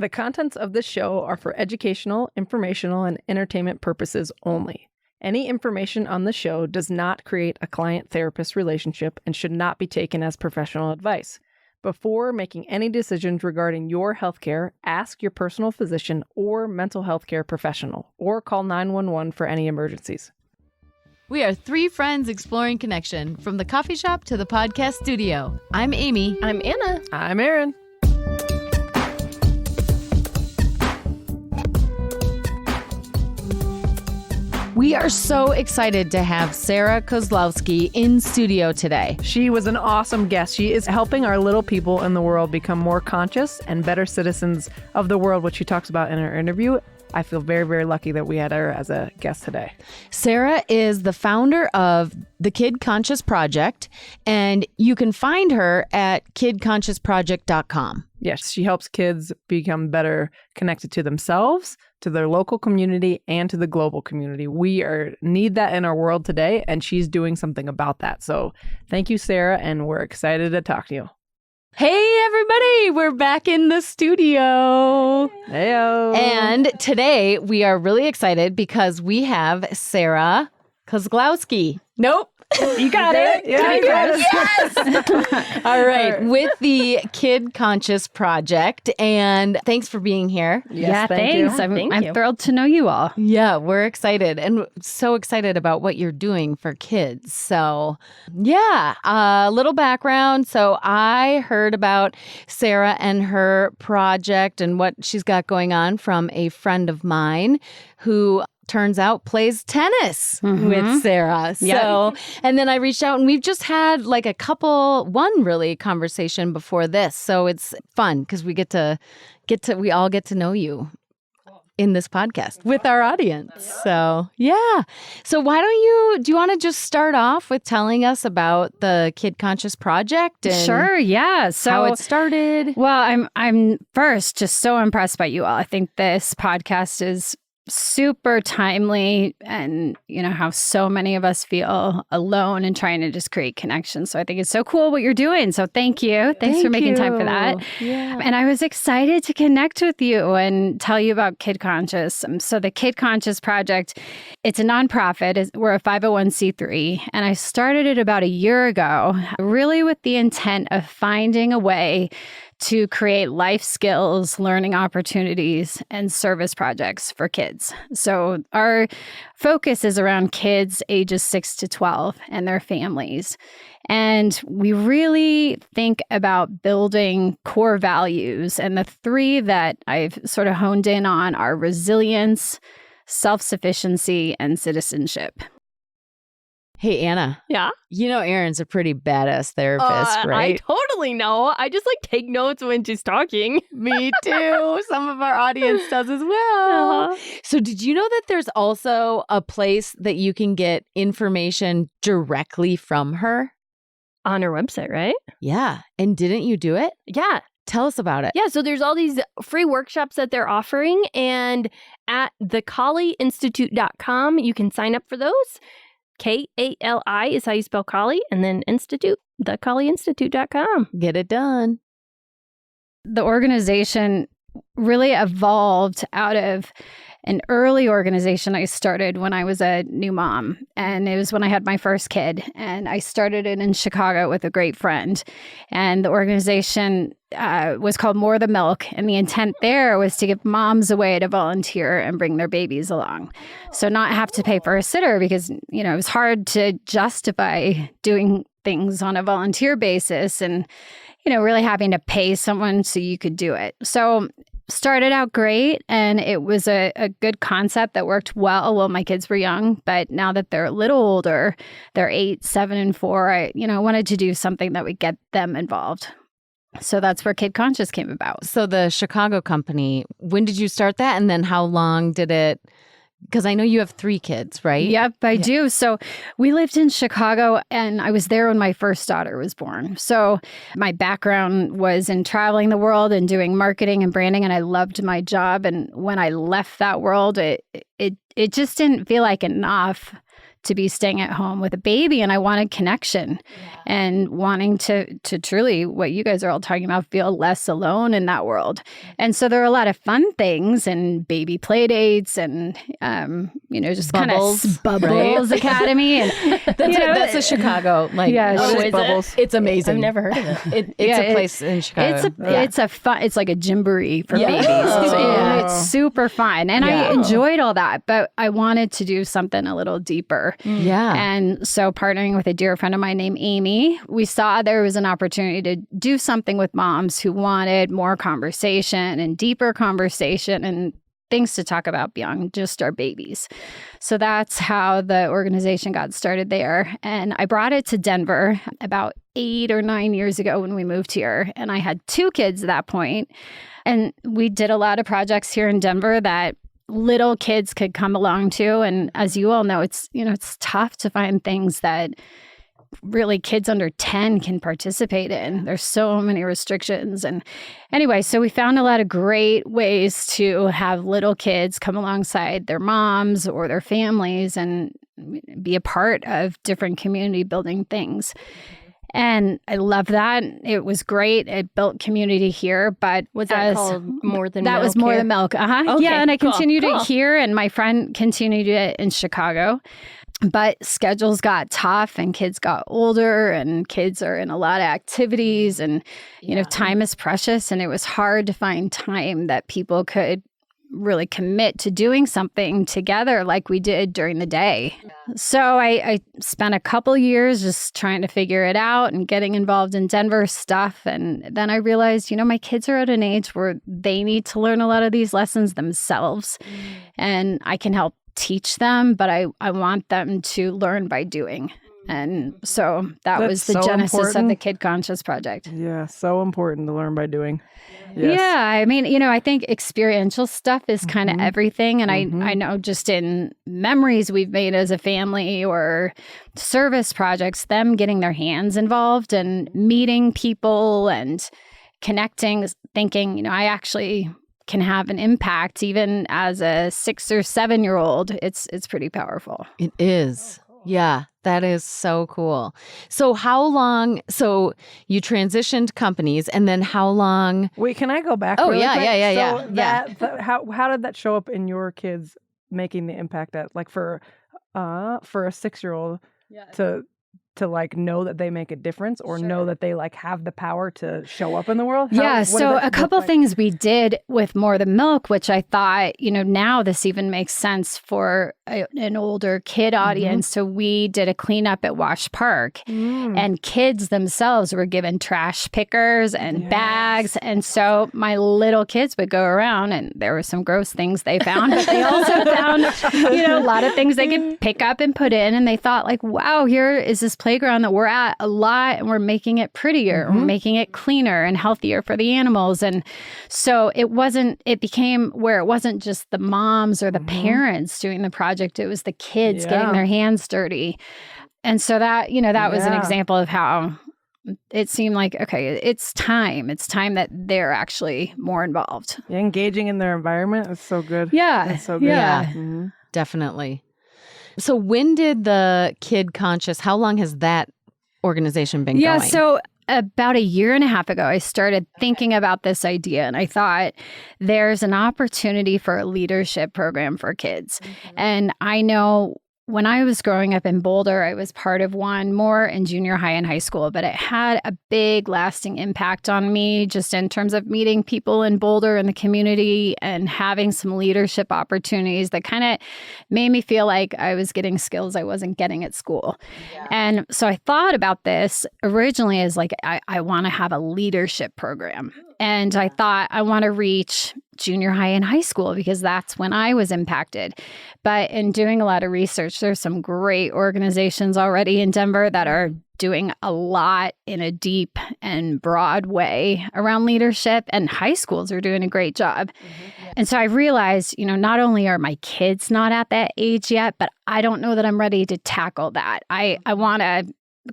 The contents of this show are for educational, informational, and entertainment purposes only. Any information on the show does not create a client-therapist relationship and should not be taken as professional advice. Before making any decisions regarding your healthcare, ask your personal physician or mental health care professional, or call 911 for any emergencies. We are three friends exploring connection, from the coffee shop to the podcast studio. I'm Amy. I'm Anna. I'm Erin. We are so excited to have Sarah Kozlowski in studio today. She was an awesome guest. She is helping our little people in the world become more conscious and better citizens of the world, which she talks about in her interview. I feel very, very lucky that we had her as a guest today. Sarah is the founder of the Kid Conscious Project, and you can find her at kidconsciousproject.com. Yes, she helps kids become better connected to themselves, to their local community, and to the global community. We need that in our world today, and she's doing something about that. So thank you, Sarah, and we're excited to talk to you. Hey, everybody, we're back in the studio. Heyo. And today we are really excited because we have Sarah Kozlowski. Nope. You got it. Yeah, you got it. Yes. All right. With the Kid Conscious Project. And thanks for being here. Yes, thanks. You. I'm thrilled to know you all. Yeah, we're excited and so excited about what you're doing for kids. So, yeah, a little background. So I heard about Sarah and her project and what she's got going on from a friend of mine who turns out plays tennis with Sarah. So, and then I reached out and we've just had like one really conversation before this. So it's fun because we we all get to know you in this podcast with our audience. So, yeah. So why do you want to just start off with telling us about the Kid Conscious Project? And Sure, yeah. So how it started? Well, I'm first just so impressed by you all. I think this podcast is super timely, and how so many of us feel alone and trying to just create connections. So I think it's so cool what you're doing. So thank you. Thanks for making time for that. Yeah. And I was excited to connect with you and tell you about Kid Conscious. So the Kid Conscious Project, it's a nonprofit. We're a 501c3, and I started it about a year ago, really with the intent of finding a way to create life skills, learning opportunities, and service projects for kids. So our focus is around kids ages 6 to 12 and their families. And we really think about building core values. And the three that I've sort of honed in on are resilience, self-sufficiency, and citizenship. Hey, Anna. Yeah? Erin's a pretty badass therapist, right? I totally know. I just take notes when she's talking. Me too. Some of our audience does as well. So did you know that there's also a place that you can get information directly from her? On her website, right? Yeah. And didn't you do it? Yeah. Tell us about it. Yeah, so there's all these free workshops that they're offering, and at thekaliinstitute.com, you can sign up for those. Kali is how you spell Kali, and then Institute, thekaliinstitute.com. Get it done. The organization really evolved out of an early organization I started when I was a new mom. And it was when I had my first kid. And I started it in Chicago with a great friend. And the organization was called More the Milk. And the intent there was to give moms a way to volunteer and bring their babies along. So not have to pay for a sitter because, it was hard to justify doing things on a volunteer basis and, really having to pay someone so you could do it. So started out great, and it was a good concept that worked well while my kids were young. But now that they're a little older, they're 8, 7, and 4, I wanted to do something that would get them involved. So that's where Kid Conscious came about. So the Chicago company, when did you start that? And then how long did it? Because I know you have 3 kids, right? Yep, I do. So we lived in Chicago, and I was there when my first daughter was born. So my background was in traveling the world and doing marketing and branding, and I loved my job. And when I left that world, it just didn't feel like enough to be staying at home with a baby, and I wanted connection and wanting to truly, what you guys are all talking about, feel less alone in that world. And so there are a lot of fun things and baby play dates and, just kind of Bubbles Academy. And that's a Chicago, Bubbles. It's amazing. I've never heard of it. It's a place in Chicago. It's a fun, it's like a gymboree for babies. It's super fun. And I enjoyed all that, but I wanted to do something a little deeper. Yeah. And so partnering with a dear friend of mine named Amy, we saw there was an opportunity to do something with moms who wanted more conversation and deeper conversation and things to talk about beyond just our babies. So that's how the organization got started there. And I brought it to Denver about 8 or 9 years ago when we moved here. And I had 2 kids at that point. And we did a lot of projects here in Denver that little kids could come along to. And as you all know, it's tough to find things that really kids under 10 can participate in. There's so many restrictions. And anyway, so we found a lot of great ways to have little kids come alongside their moms or their families and be a part of different community building things. And I love that. It was great. It built community here. But was that called More Than Milk? That was More Than Milk. Okay, yeah, and I continued cool. it here, and my friend continued it in Chicago. But schedules got tough and kids got older and kids are in a lot of activities and, time is precious. And it was hard to find time that people could really commit to doing something together like we did during the day. Yeah. So I spent a couple years just trying to figure it out and getting involved in Denver stuff. And then I realized, my kids are at an age where they need to learn a lot of these lessons themselves. And I can help teach them, but I want them to learn by doing. And so that's was the genesis important. Of the Kid Conscious Project. Yeah, so important to learn by doing. Yes. Yeah, I mean, I think experiential stuff is kind of everything. And I know just in memories we've made as a family or service projects, them getting their hands involved and meeting people and connecting, thinking, I actually can have an impact even as a 6 or 7 year old. It's pretty powerful. It is. Yeah, that is so cool. So so you transitioned companies and then how long? Wait, can I go back? Oh, really yeah. quick? So how did that show up in your kids making the impact that like for a 6-year-old to like know that they make a difference or know that they like have the power to show up in the world? So a couple things we did with More Than Milk, which I thought, now this even makes sense for an older kid audience. So we did a cleanup at Wash Park and kids themselves were given trash pickers and bags. And so my little kids would go around and there were some gross things they found, but they also found, a lot of things they could pick up and put in. And they thought like, wow, here is this playground that we're at a lot and we're making it prettier, we're making it cleaner and healthier for the animals. And so it became where it wasn't just the moms or the parents doing the project, it was the kids getting their hands dirty. And so that, that was an example of how it seemed like, okay, it's time that they're actually more involved. Yeah, engaging in their environment is so good. Yeah. It's so good. Yeah, definitely. So when did the Kid Conscious, how long has that organization been going? Yeah, so about 1.5 years ago, I started thinking about this idea and I thought there's an opportunity for a leadership program for kids. And I know when I was growing up in Boulder, I was part of one more in junior high and high school, but it had a big lasting impact on me just in terms of meeting people in Boulder and the community and having some leadership opportunities that kind of made me feel like I was getting skills I wasn't getting at school. Yeah. And so I thought about this originally as like, I want to have a leadership program. And I thought I want to reach junior high and high school because that's when I was impacted. But in doing a lot of research, there's some great organizations already in Denver that are doing a lot in a deep and broad way around leadership, and high schools are doing a great job. And so I realized, not only are my kids not at that age yet, but I don't know that I'm ready to tackle that. I want to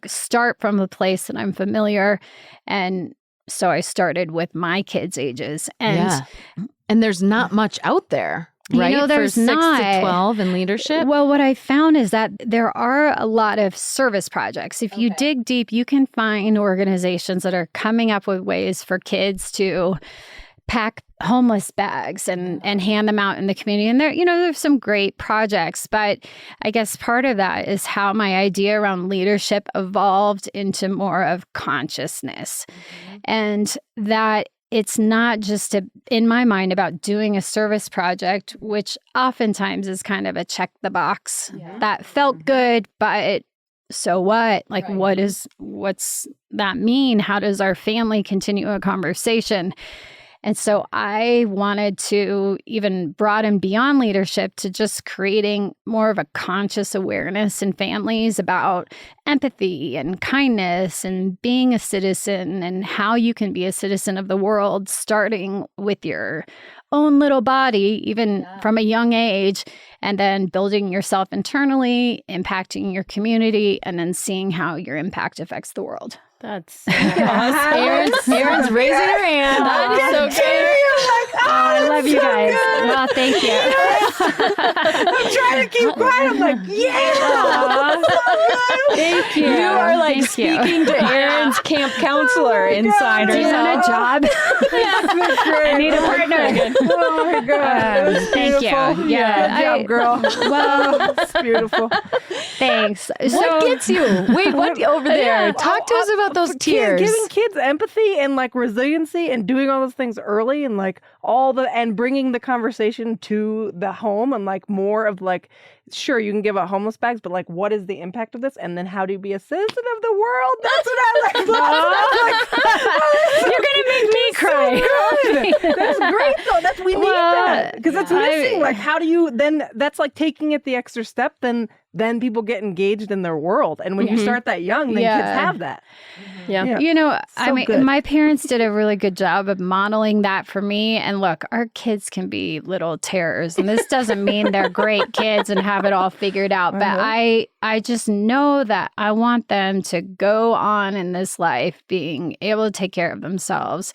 start from a place that I'm familiar, and so I started with my kids' ages. And there's not much out there. right? There's For 6 not. to 12 in leadership? Well, what I found is that there are a lot of service projects. If you dig deep, you can find organizations that are coming up with ways for kids to pack homeless bags and hand them out in the community. And there's some great projects, but I guess part of that is how my idea around leadership evolved into more of consciousness. And that it's not just in my mind about doing a service project, which oftentimes is kind of a check the box that felt good, but so what? Like, what's that mean? How does our family continue a conversation? And so I wanted to even broaden beyond leadership to just creating more of a conscious awareness in families about empathy and kindness and being a citizen and how you can be a citizen of the world, starting with your own little body, even from a young age, and then building yourself internally, impacting your community, and then seeing how your impact affects the world. That's so awesome. Erin's raising her hand. That is so good. I love you guys. Well, thank you. I'm trying to keep quiet. I'm like, yeah. Thank you. You are like speaking to Erin's camp counselor inside Do you want a job? I need a partner. Oh my God. Thank you. Yeah, good job, girl. Well, It's beautiful. thanks. What gets you? Wait, what over there? Talk to us about those tears. Giving kids empathy and like resiliency and doing all those things early and like and bringing the conversation to the home and like more of like, sure, you can give out homeless bags, but like, what is the impact of this? And then how do you be a citizen of the world? That's what I like. You're going to make me cry. Good. That's great though. We need that because it's missing. Like, how do you then? That's like taking it the extra step. Then people get engaged in their world, and when you start that young, then kids have that. Yeah. I mean, good. my parents did a really good job of modeling that for me. And look, our kids can be little terrors, and this doesn't mean they're great kids and have it all figured out. But I just know that I want them to go on in this life being able to take care of themselves,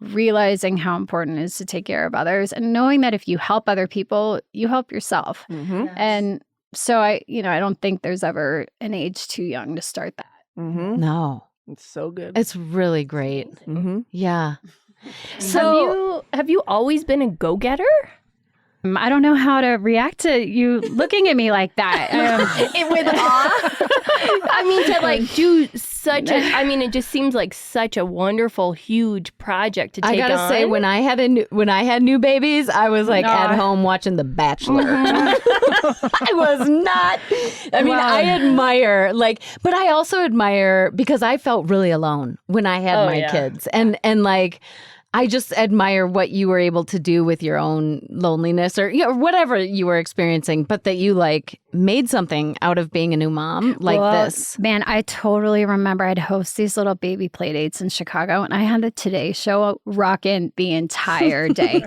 realizing how important it is to take care of others, and knowing that if you help other people, you help yourself. And so I don't think there's ever an age too young to start that. No. It's so good. It's really great. Yeah. So have you always been a go-getter? I don't know how to react to you looking at me like that. With awe. I mean, to like do such a, I mean, it just seems like such a wonderful, huge project to take on. I gotta say, when I had new babies, I was like at home watching The Bachelor. I was not. I mean, I admire but I also admire because I felt really alone when I had my kids, and like. I just admire what you were able to do with your own loneliness or whatever you were experiencing, but that you like made something out of being a new mom like this. Man, I totally remember I'd host these little baby play dates in Chicago, and I had the Today Show rocking the entire day.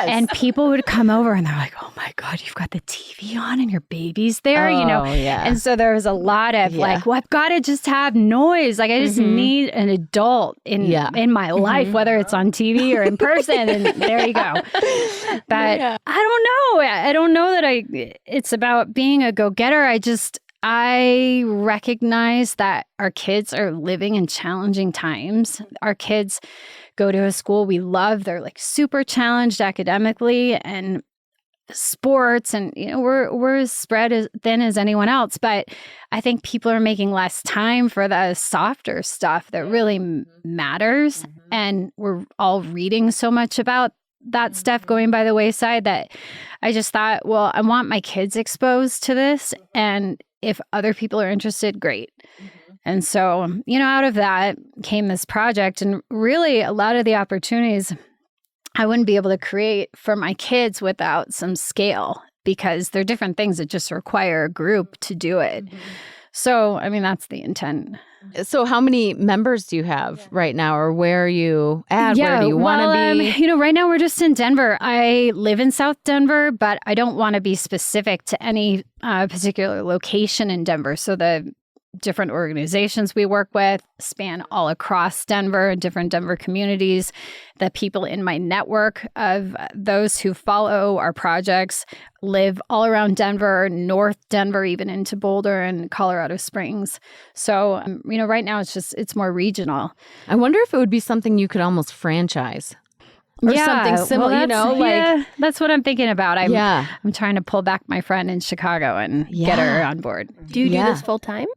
And people would come over and they're like, oh my God, you've got the TV on and your baby's there, Yeah. And so there was a lot of like, well, I've got to just have noise. Like I just need an adult in my life, whether it's on TV or in person, and there you go. But I don't know that it's about being a go-getter. I recognize that our kids are living in challenging times. Our kids go to a school we love. They're like super challenged academically and sports, and we're as spread as thin as anyone else. But I think people are making less time for the softer stuff that really matters, and we're all reading so much about that stuff going by the wayside that I just thought, well, I want my kids exposed to this, and if other people are interested, great. And so, out of that came this project, and really a lot of the opportunities I wouldn't be able to create for my kids without some scale, because they're different things that just require a group to do it. So, I mean, that's the intent. So how many members do you have right now, or where are you at? Where do you want to be? Right now we're just in Denver. I live in South Denver, but I don't want to be specific to any particular location in Denver. So the different organizations we work with span all across Denver, different Denver communities. The people in my network of those who follow our projects live all around Denver, North Denver, even into Boulder and Colorado Springs. So, right now it's more regional. I wonder if it would be something you could almost franchise. Or something similar, that's what I'm thinking about. I'm trying to pull back my friend in Chicago and get her on board. Do you do this full time?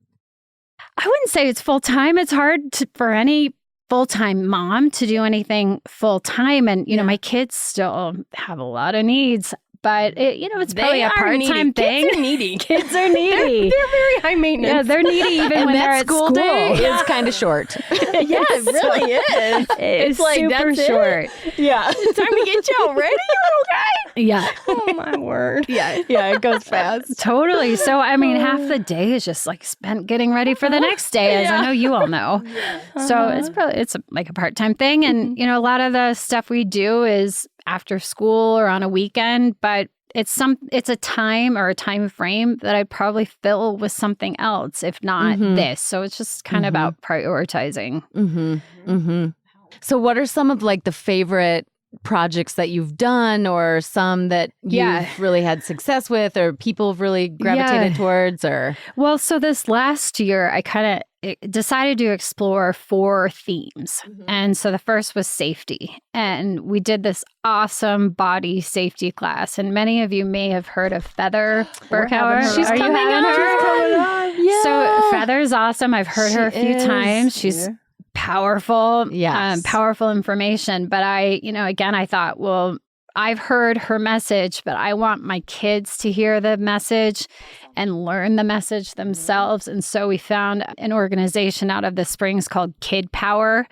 I wouldn't say it's full time. It's hard for any full-time mom to do anything full-time. And, my kids still have a lot of needs. But, it's probably a part-time thing. Kids are needy. Kids are needy. They're very high maintenance. Yeah, they're needy even when they're at school. Day is kind of short. Yeah, it really is. It's like, super that's short. Yeah. It's time to get you all ready, little guy. Yeah. Oh, my word. Yeah, it goes fast. Totally. So, half the day is just like spent getting ready for the next day, as I know you all know. So it's like a part-time thing. And, a lot of the stuff we do is after school or on a weekend, but it's a time or a time frame that I'd probably fill with something else, if not this. So it's just kind of about prioritizing. So what are some of like the favorite projects that you've done, or some that you've really had success with, or people have really gravitated towards? Or well, so this last year I kind of decided to explore 4 themes. And so the first was safety. And we did this awesome body safety class. And many of you may have heard of Feather Burkhauer. She's coming on. Yeah. So Feather's awesome. I've heard her a few times. She's powerful, powerful information. But I thought, well, I've heard her message, but I want my kids to hear the message and learn the message themselves. And so we found an organization out of the Springs called Kid Power.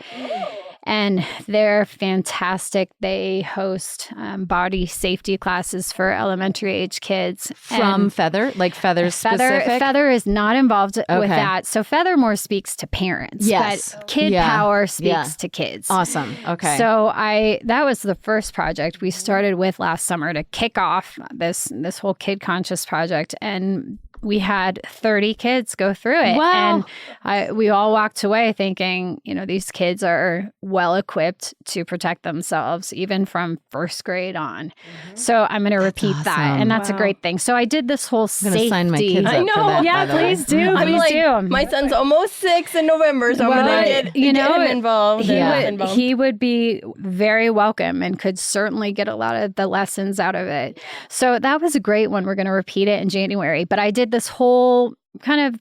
And they're fantastic. They host body safety classes for elementary age kids. From Feather? Like Feather's specific? Feather is not involved with that. So Feather more speaks to parents. Yes. But Kid Power speaks to kids. Awesome. Okay. So that was the first project we started with last summer to kick off this whole Kid Conscious project. And we had 30 kids go through it. Wow. And we all walked away thinking, these kids are well equipped to protect themselves, even from first grade on. So I'm going to repeat that. And that's a great thing. So I did this whole safety. I'm going to sign my kids up for that, yeah, please do. Please do. My son's almost 6 in November, so I'm going to get him involved. He would be very welcome and could certainly get a lot of the lessons out of it. So that was a great one. We're going to repeat it in January. But I did this whole kind of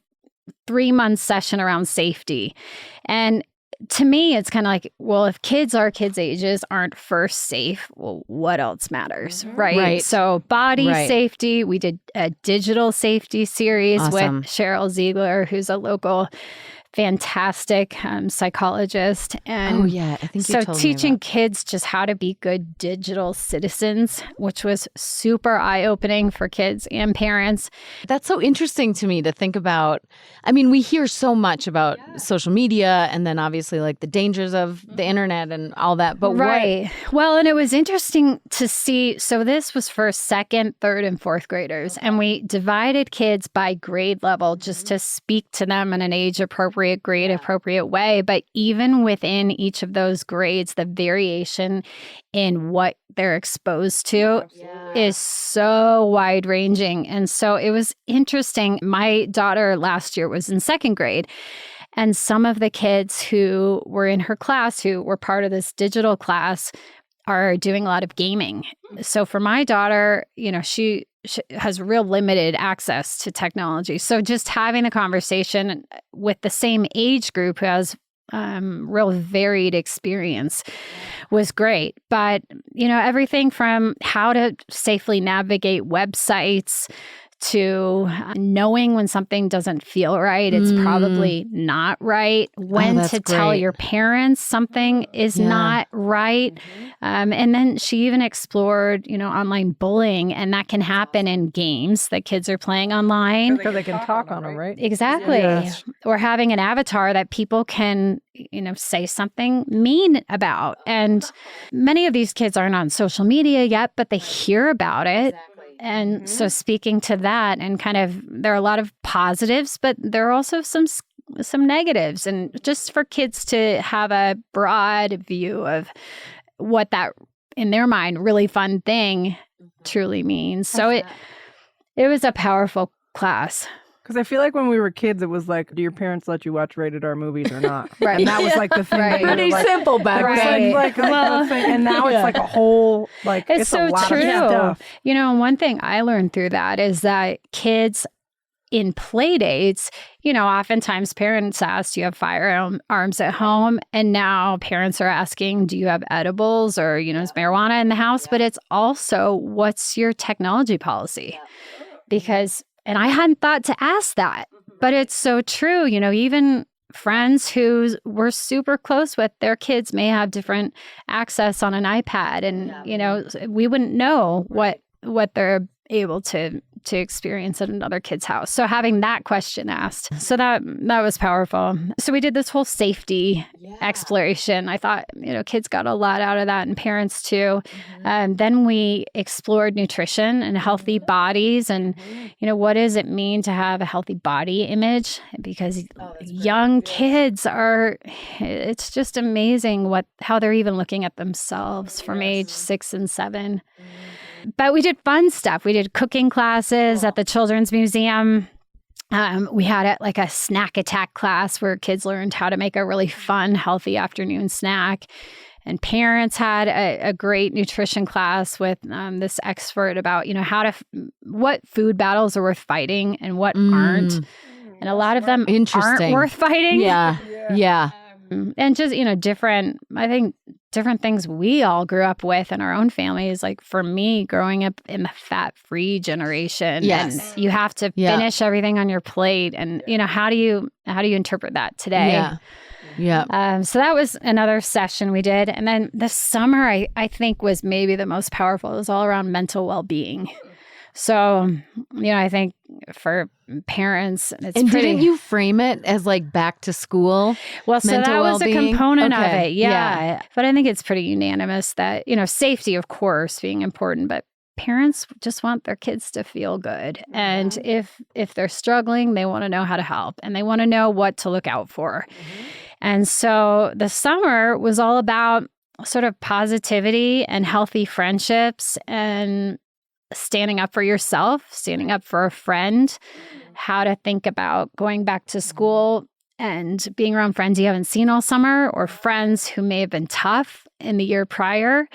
3-month session around safety. And to me, it's kind of like, well, if our kids' ages aren't first safe, well, what else matters, right? So body safety, we did a digital safety series with Cheryl Ziegler, who's a local fantastic psychologist. And I think you told me teaching kids just how to be good digital citizens, which was super eye-opening for kids and parents. That's so interesting to me to think about. I mean, we hear so much about social media and then obviously like the dangers of the internet and all that. But Well, and it was interesting to see. So this was for 2nd, 3rd, and 4th graders. And we divided kids by grade level just to speak to them in an age-appropriate, grade-appropriate way. But even within each of those grades, the variation in what they're exposed to is so wide-ranging. And so it was interesting. My daughter last year was in 2nd grade. And some of the kids who were in her class, who were part of this digital class, are doing a lot of gaming. So for my daughter, she has real limited access to technology. So just having the conversation with the same age group who has real varied experience was great. But, everything from how to safely navigate websites to knowing when something doesn't feel right, it's probably not right. When to tell your parents something is not right. And then she even explored, online bullying, and that can happen in games that kids are playing online. Because they can talk on them, right? Exactly. Yes. Or having an avatar that people can, say something mean about. And many of these kids aren't on social media yet, but they hear about it. And so speaking to that, and kind of, there are a lot of positives, but there are also some negatives. And just for kids to have a broad view of what that, in their mind, really fun thing truly means. So it was a powerful class. Because I feel like when we were kids, it was like, do your parents let you watch rated R movies or not? Right. And that was like the thing. Right. Pretty simple back then. The thing. And now it's like a whole, like, It's so a lot true. of stuff. You know, and one thing I learned through that is that kids in play dates, you know, oftentimes parents ask, do you have firearms at home? And now parents are asking, do you have edibles or, you know, is marijuana in the house? But it's also, what's your technology policy? Because, and I hadn't thought to ask that, but it's so true. You know, even friends who we're super close with, their kids may have different access on an iPad. And, you know, we wouldn't know what they're able to experience at another kid's house. So having that question asked, so that was powerful. So we did this whole safety exploration. I thought, you know, kids got a lot out of that, and parents too. Then we explored nutrition and healthy bodies, and you know, what does it mean to have a healthy body image? Because young kids are, it's just amazing how they're even looking at themselves from age 6 and 7. But we did fun stuff. We did cooking classes at the Children's Museum. We had like a snack attack class where kids learned how to make a really fun, healthy afternoon snack. And parents had a great nutrition class with this expert about, you know, what food battles are worth fighting and what aren't. And a lot of them aren't worth fighting. Yeah. And just, you know, different things we all grew up with in our own families. Like for me, growing up in the fat-free generation, and you have to finish everything on your plate. And, you know, how do you interpret that today? Yeah. So that was another session we did. And then the summer, I think, was maybe the most powerful. It was all around mental well-being. So, you know, I think for parents, didn't you frame it as like back to school? Well, so that was a component of it. Yeah. But I think it's pretty unanimous that, you know, safety, of course, being important, but parents just want their kids to feel good. And if they're struggling, they want to know how to help, and they want to know what to look out for. And so the summer was all about sort of positivity and healthy friendships and standing up for yourself, standing up for a friend, how to think about going back to school and being around friends you haven't seen all summer, or friends who may have been tough in the year prior,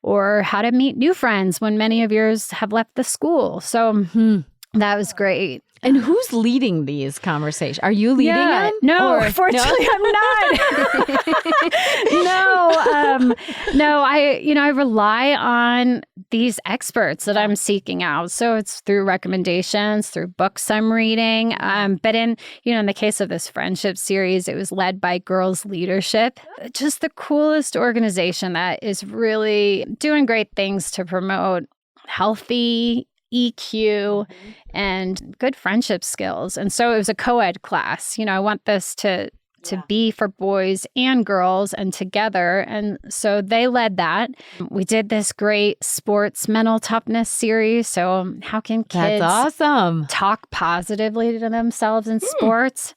or how to meet new friends when many of yours have left the school. So that was great. And who's leading these conversations? Are you leading them? No, fortunately, I'm not. No, I rely on these experts that I'm seeking out. So it's through recommendations, through books I'm reading. But in the case of this friendship series, it was led by Girls Leadership, just the coolest organization that is really doing great things to promote healthy EQ and good friendship skills. And so it was a co-ed class. You know, I want this to be for boys and girls and together. And so they led that. We did this great sports mental toughness series. So how can kids talk positively to themselves in sports?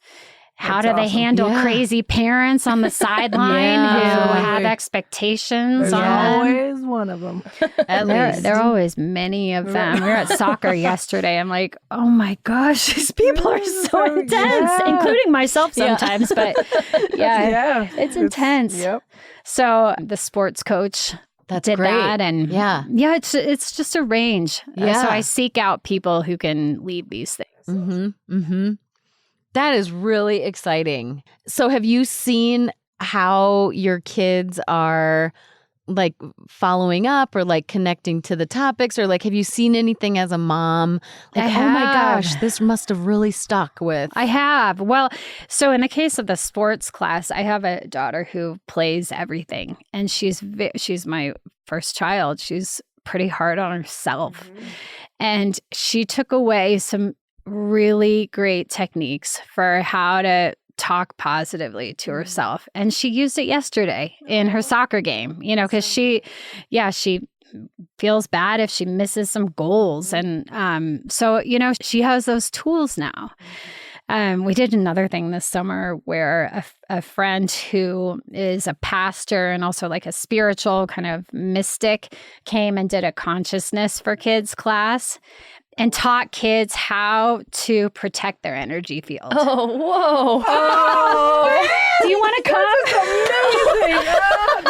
How do they handle crazy parents on the sideline who have expectations on them? There's always one of them. There are always many of them. We were at soccer yesterday. I'm like, oh my gosh, these people are so intense, including myself sometimes. But it's intense. Yep. So the sports coach did great. that. And it's just a range. Yeah. So I seek out people who can lead these things. That is really exciting. So have you seen how your kids are like following up or like connecting to the topics, or like have you seen anything as a mom? Like, oh my gosh, this must have really stuck with. I have. Well, so in the case of the sports class, I have a daughter who plays everything, and she's my first child. She's pretty hard on herself. And she took away some really great techniques for how to talk positively to herself. And she used it yesterday in her soccer game, you know, because she feels bad if she misses some goals. And so, she has those tools now. We did another thing this summer where a friend who is a pastor and also like a spiritual kind of mystic came and did a consciousness for kids class and taught kids how to protect their energy field. Oh, whoa. Oh, do you want to come? Amazing.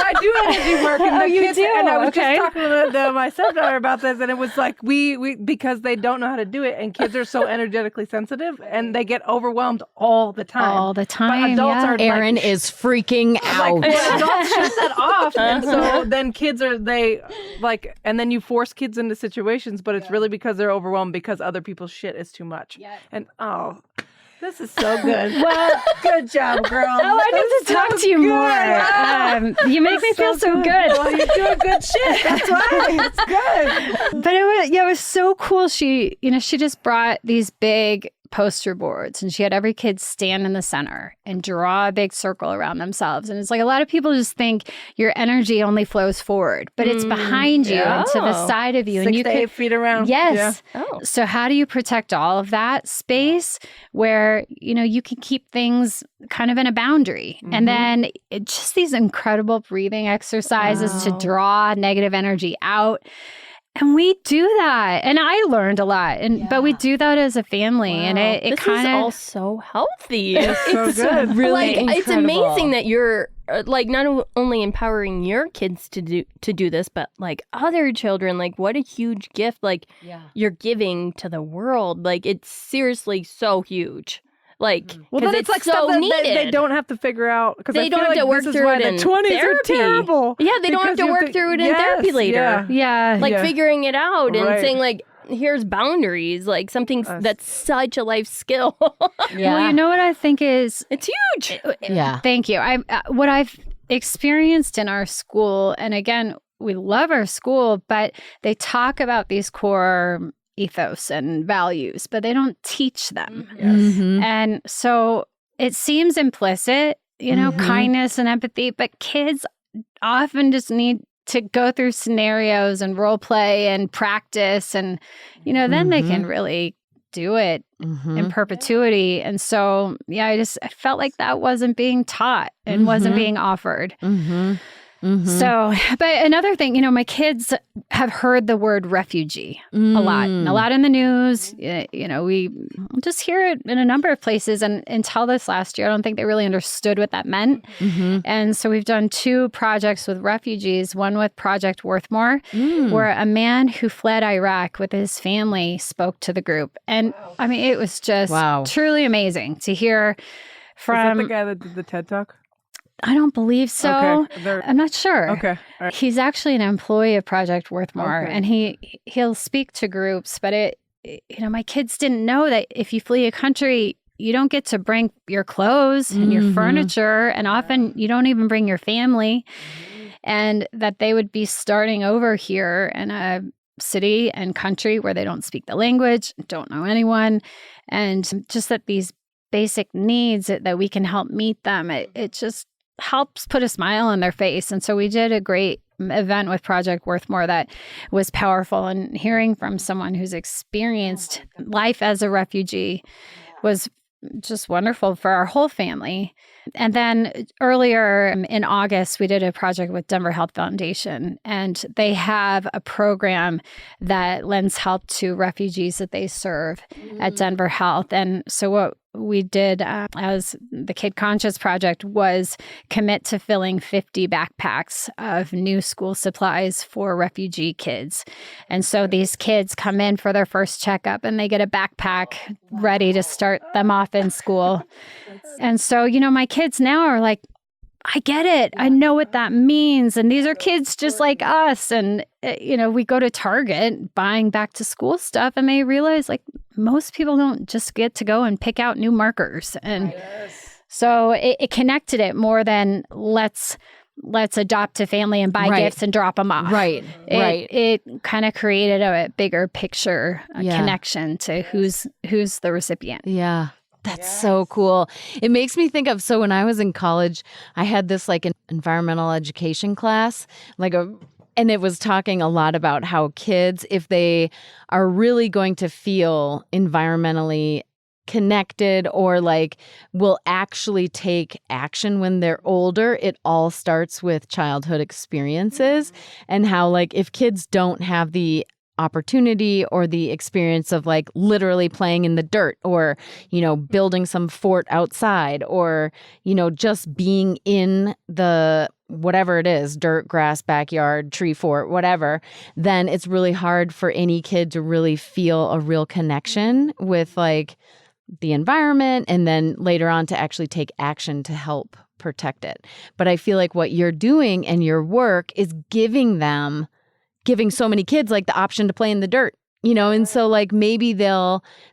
I do energy work. And you kids, do? And I was Okay. just talking to my stepdaughter about this, and it was like we because they don't know how to do it, and kids are so energetically sensitive, and they get overwhelmed all the time. All the time, But adults yeah. are Erin like, is freaking out. Like, well, adults shut that off, and so then kids are and then you force kids into situations, but it's really because they're overwhelmed because other people's shit is too much. Yeah. And this is so good. Well, good job, girl. Oh, I need to talk to you more. You make me feel so good. Well, you're doing good shit. That's why it's good. But it was so cool. She just brought these big poster boards and she had every kid stand in the center and draw a big circle around themselves. And it's like a lot of people just think your energy only flows forward, but it's behind you and to the side of you. 6 and you to 8 feet around. Yes. Yeah. Oh. So how do you protect all of that space where, you can keep things kind of in a boundary? And then just these incredible breathing exercises to draw negative energy out. And we do that. And I learned a lot. But we do that as a family. And it This kind is all of so healthy. It's so good. Really It's incredible. amazing that you're not only empowering your kids to do this, but like other children. Like, what a huge gift you're giving to the world. Like, it's seriously so huge. Like, Well, then it's like so stuff that needed. they don't have to figure out because They don't have to work through it in the 20s are therapy. terrible. Yeah, they don't have to work through it in therapy later. yeah. Figuring it out and Right. saying like, here's boundaries, like something that's such a life skill. Yeah. Well, you know what I think is It's huge. Yeah. Thank you. What I've experienced in our school, and again, we love our school, but they talk about these core ethos and values, but they don't teach them. Mhm. And so it seems implicit, kindness and empathy, but kids often just need to go through scenarios and role play and practice, and then they can really do it in perpetuity. And so I felt like that wasn't being taught and wasn't being offered. So, but another thing, my kids have heard the word refugee a lot in the news. We just hear it in a number of places. And until this last year, I don't think they really understood what that meant. And so we've done 2 projects with refugees, one with Project Worthmore, where a man who fled Iraq with his family spoke to the group. And I mean, it was just truly amazing to hear from... Is that the guy that did the TED Talk? I don't believe so. Okay. I'm not sure. Okay. All right. He's actually an employee of Project Worthmore, Okay. and he'll speak to groups. But my kids didn't know that if you flee a country, you don't get to bring your clothes and your furniture, and often you don't even bring your family, and that they would be starting over here in a city and country where they don't speak the language, don't know anyone, and just that these basic needs that we can help meet them. It just helps put a smile on their face. And so we did a great event with Project Worthmore that was powerful. And hearing from someone who's experienced life as a refugee was just wonderful for our whole family. And then earlier in August, we did a project with Denver Health Foundation, and they have a program that lends help to refugees that they serve at Denver Health. And so what we did as the Kid Conscious Project was commit to filling 50 backpacks of new school supplies for refugee kids. And so these kids come in for their first checkup and they get a backpack ready to start them off in school. And so, my kids now are like, I get it. I know what that means. And these are kids just like us. And, we go to Target buying back to school stuff and they realize like most people don't just get to go and pick out new markers. And so it connected it more than let's adopt a family and buy gifts and drop them off. Right. It kind of created a bigger picture, a connection to who's the recipient. Yeah. That's so cool. It makes me think of, so when I was in college, I had this like an environmental education class, And it was talking a lot about how kids, if they are really going to feel environmentally connected or like will actually take action when they're older, it all starts with childhood experiences. And how like if kids don't have the opportunity or the experience of like literally playing in the dirt or, you know, building some fort outside or, you know, just being in the whatever it is, dirt, grass, backyard, tree fort, whatever, then it's really hard for any kid to really feel a real connection with like the environment and then later on to actually take action to help protect it. But I feel like what you're doing and your work is giving so many kids like the option to play in the dirt, you know, and so like maybe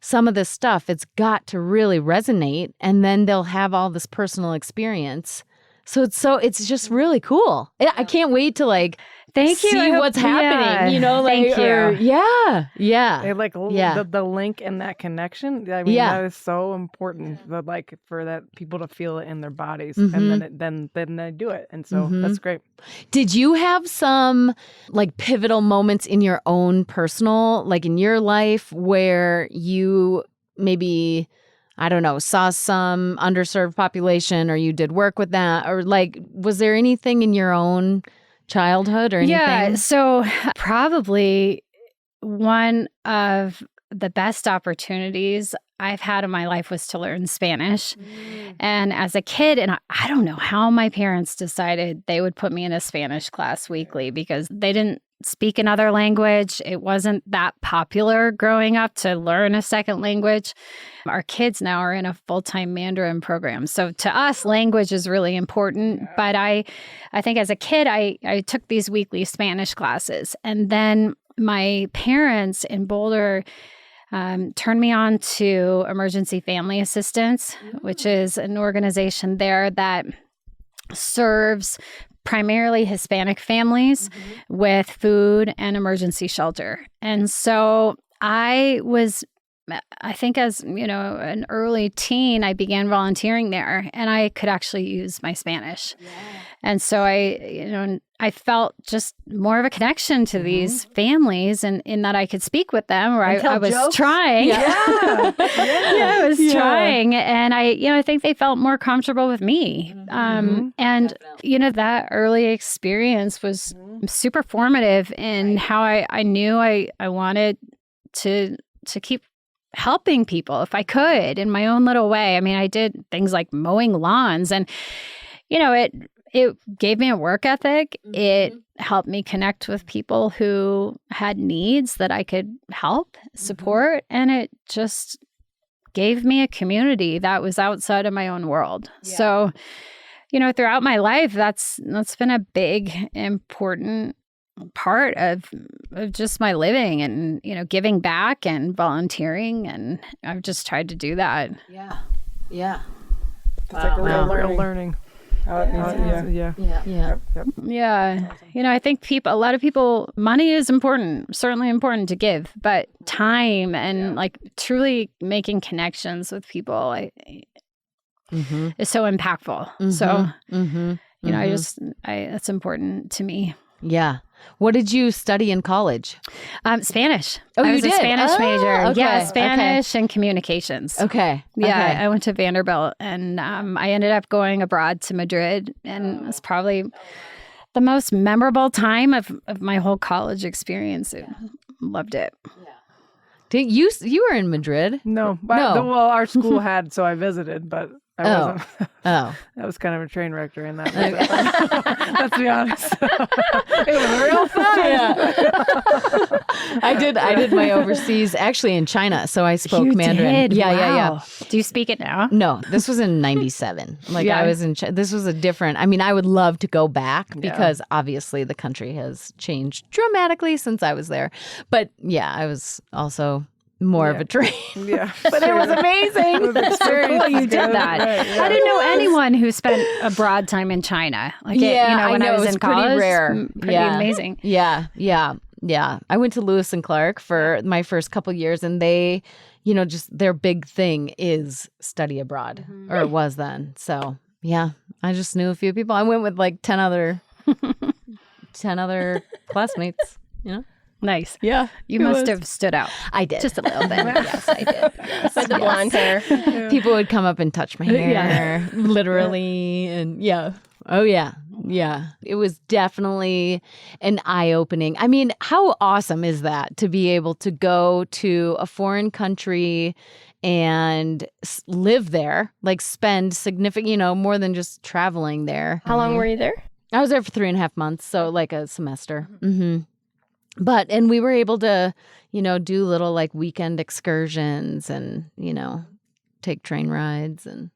some of this stuff, it's got to really resonate and then they'll have all this personal experience. So it's just really cool. I can't wait to like Thank you. see what's happening, you know, like, Thank you. They like the link and that connection. I mean, that is so important. Like for that people to feel it in their bodies, and then they do it, and so that's great. Did you have some like pivotal moments in your own personal, like in your life, where you maybe, I don't know, saw some underserved population, or you did work with that, or like, was there anything in your own childhood or anything? Yeah, so probably one of the best opportunities I've had in my life was to learn Spanish. And as a kid, and I don't know how my parents decided they would put me in a Spanish class weekly because they didn't speak another language. It wasn't that popular growing up to learn a second language. Our kids now are in a full-time Mandarin program. So to us, language is really important. But I think as a kid, I took these weekly Spanish classes. And then my parents in Boulder turned me on to Emergency Family Assistance, which is an organization there that serves primarily Hispanic families with food and emergency shelter. And so I think as, you know, an early teen, I began volunteering there and I could actually use my Spanish. Yeah. And so I felt just more of a connection to these families and in that I could speak with them or I was trying. I was trying. And I think they felt more comfortable with me. And, you know, that early experience was super formative in how I knew I wanted to keep helping people if I could in my own little way. I mean, I did things like mowing lawns and, you know, it gave me a work ethic. It helped me connect with people who had needs that I could help, support, and it just gave me a community that was outside of my own world. Yeah. So, you know, throughout my life, that's been a big, important part of just my living and, you know, giving back and volunteering. And I've just tried to do that. Yeah. Yeah. It's like real learning. Yeah. You know, I think a lot of people, money is important, certainly important to give, but time and like truly making connections with people is so impactful. So, you know, it's important to me. Yeah. What did you study in college? Spanish. Oh, I you was did? a Spanish major. Okay. Yeah, Spanish and communications. Okay. Yeah, I went to Vanderbilt and I ended up going abroad to Madrid, and it was probably the most memorable time of my whole college experience. Loved it. Did you were in Madrid? No. Well, our school had, so I visited, but I wasn't. That was kind of a train wreck during that. Let's be honest. It was real fun. I did my overseas actually in China, so I spoke Mandarin. Did? Yeah. Wow. Do you speak it now? No, this was in 97. I was in this was a different. I mean, I would love to go back because obviously the country has changed dramatically since I was there. But yeah, I was also more of a train. Yeah. But it was amazing. That's so cool you did that. Right, I didn't know anyone who spent abroad time in China. Like when I was in college, pretty rare. Pretty amazing. Yeah. I went to Lewis and Clark for my first couple years, and they, you know, just their big thing is study abroad, or it was then. So yeah, I just knew a few people. I went with like 10 10 other classmates, Nice. Yeah. You must have stood out. I did. Just a little bit. Yes, I did. Yes, With the blonde hair. People would come up and touch my hair, literally. And oh, yeah. Yeah. It was definitely an eye-opening. I mean, how awesome is that to be able to go to a foreign country and live there, like spend significant, more than just traveling there. How long were you there? I was there for 3.5 months, so like a semester. Mm-hmm. And we were able to, do little like weekend excursions and, take train rides and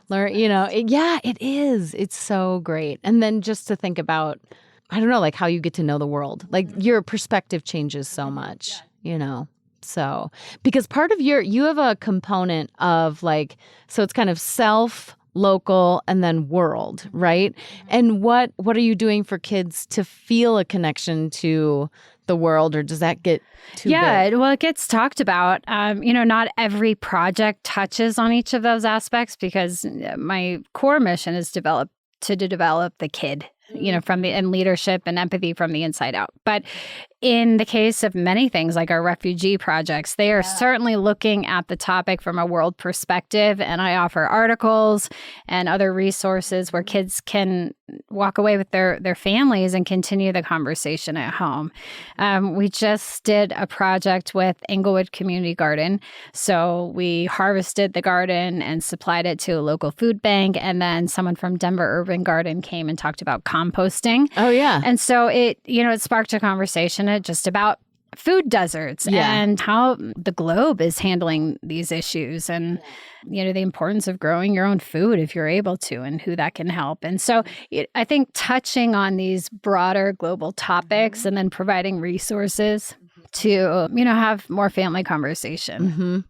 learn, it is. It's so great. And then just to think about, I don't know, like how you get to know the world, like your perspective changes so much, So, because part of you have a component of like, so it's kind of self, local, and then world, right? And what are you doing for kids to feel a connection to the world, or does that get too big? Well, it gets talked about. Not every project touches on each of those aspects because my core mission is to develop the kid, and leadership and empathy from the inside out. But in the case of many things like our refugee projects, they are certainly looking at the topic from a world perspective. And I offer articles and other resources where kids can walk away with their families and continue the conversation at home. We just did a project with Englewood Community Garden. So we harvested the garden and supplied it to a local food bank. And then someone from Denver Urban Garden came and talked about composting. Oh, yeah. And so it sparked a conversation just about food deserts and how the globe is handling these issues and, the importance of growing your own food if you're able to and who that can help. And so I think touching on these broader global topics and then providing resources to, have more family conversation. Mm-hmm.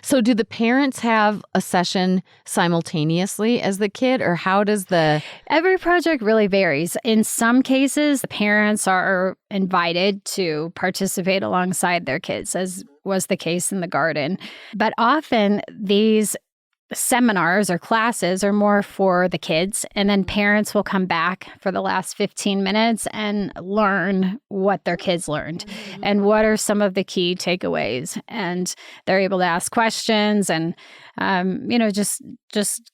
So do the parents have a session simultaneously as the kid, or how does Every project really varies. In some cases, the parents are invited to participate alongside their kids, as was the case in the garden. But often these seminars or classes are more for the kids, and then parents will come back for the last 15 minutes and learn what their kids learned and what are some of the key takeaways, and they're able to ask questions and just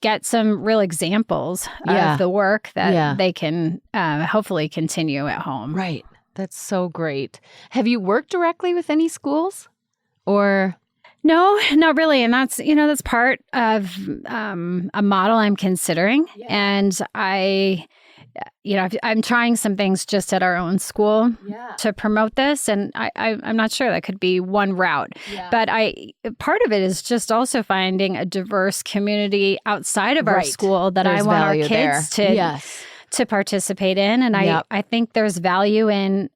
get some real examples of the work that they can hopefully continue at home. Right. That's so great. Have you worked directly with any schools or? No, not really. And that's part of a model I'm considering. And I'm trying some things just at our own school to promote this. And I'm not sure that could be one route. But part of it is just also finding a diverse community outside of our school that I want our kids to participate in. And I think there's value in